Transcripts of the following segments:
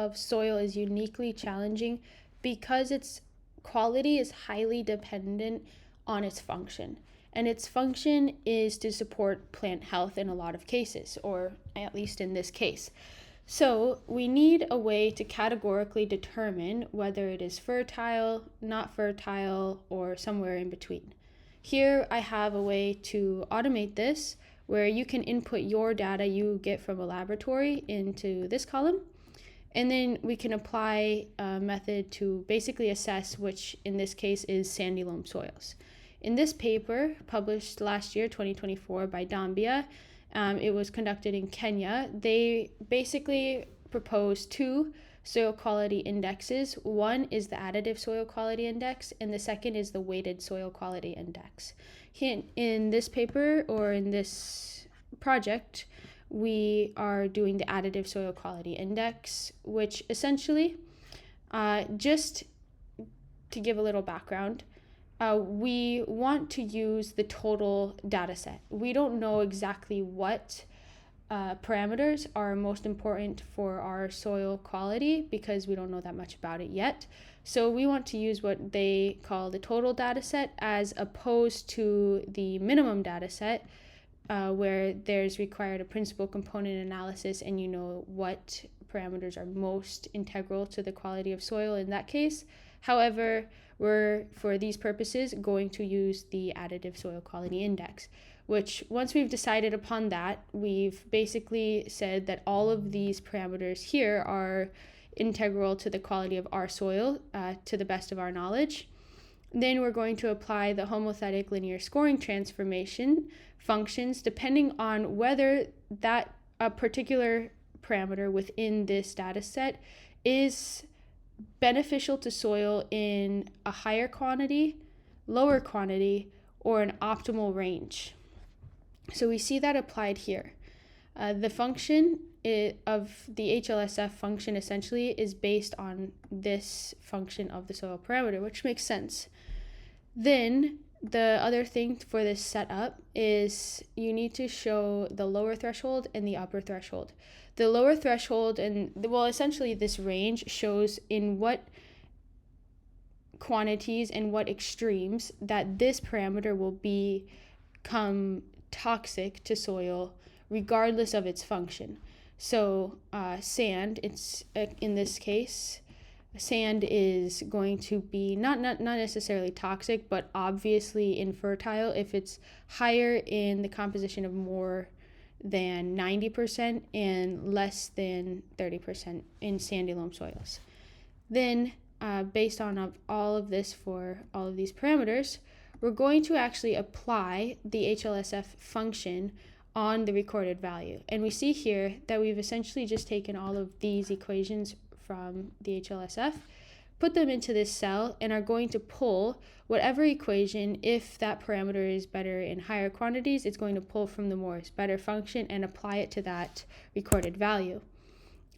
of soil is uniquely challenging because its quality is highly dependent on its function. And its function is to support plant health in a lot of cases, or at least in this case. So we need a way to categorically determine whether it is fertile, not fertile, or somewhere in between. Here I have a way to automate this where you can input your data you get from a laboratory into this column, and then we can apply a method to basically assess which in this case is sandy loam soils. In this paper published last year, 2024, by Dambia, it was conducted in Kenya. They basically proposed two soil quality indexes. One is the additive soil quality index, and the second is the weighted soil quality index. In this paper, or in this project, we are doing the additive soil quality index, which essentially, just to give a little background, we want to use the total data set. We don't know exactly what parameters are most important for our soil quality because we don't know that much about it yet. So we want to use what they call the total data set as opposed to the minimum data set, where there's required a principal component analysis and you know what parameters are most integral to the quality of soil in that case. However, we're, for these purposes, going to use the additive soil quality index, which once we've decided upon that, we've basically said that all of these parameters here are integral to the quality of our soil to the best of our knowledge. Then we're going to apply the homothetic linear scoring transformation functions depending on whether that a particular parameter within this data set is beneficial to soil in a higher quantity, lower quantity, or an optimal range. So we see that applied here. The function of the HLSF function essentially is based on this function of the soil parameter, which makes sense. Then the other thing for this setup is you need to show the lower threshold and the upper threshold. The lower threshold essentially this range shows in what quantities and what extremes that this parameter will become toxic to soil regardless of its function. So sand, in this case, sand is going to be not necessarily toxic, but obviously infertile if it's higher in the composition of more than 90% and less than 30% in sandy loam soils. Then, based on all of this for all of these parameters, we're going to actually apply the HLSF function on the recorded value. And we see here that we've essentially just taken all of these equations from the HLSF, put them into this cell, and are going to pull whatever equation, if that parameter is better in higher quantities, it's going to pull from the more better function and apply it to that recorded value.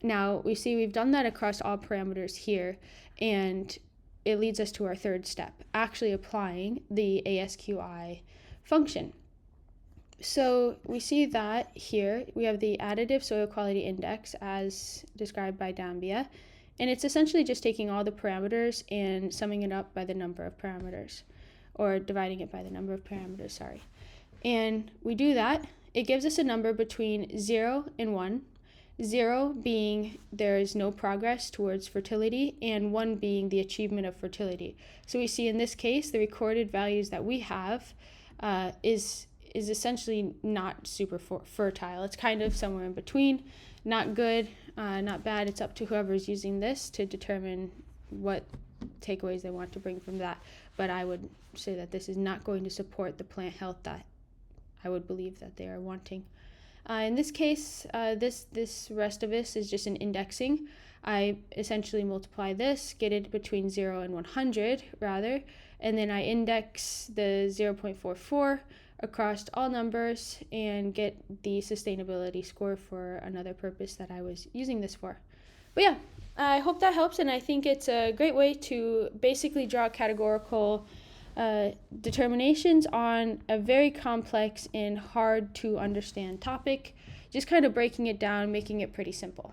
Now, we see we've done that across all parameters here, and it leads us to our third step, actually applying the ASQI function. So we see that here we have the additive soil quality index as described by Dambia, and it's essentially just taking all the parameters and summing it up by the number of parameters, or dividing it by the number of parameters, sorry. And we do that, it gives us a number between 0 and 1, 0 being there is no progress towards fertility, and 1 being the achievement of fertility. So we see in this case, the recorded values that we have is essentially not super fertile. It's kind of somewhere in between, not good, not bad. It's up to whoever's using this to determine what takeaways they want to bring from that. But I would say that this is not going to support the plant health that I would believe that they are wanting. In this case, this rest of this is just an indexing. I essentially multiply this, get it between 0 and 100 rather, and then I index the 0.44 across all numbers and get the sustainability score for another purpose that I was using this for. But yeah, I hope that helps, and I think it's a great way to basically draw categorical determinations on a very complex and hard to understand topic, just kind of breaking it down, making it pretty simple.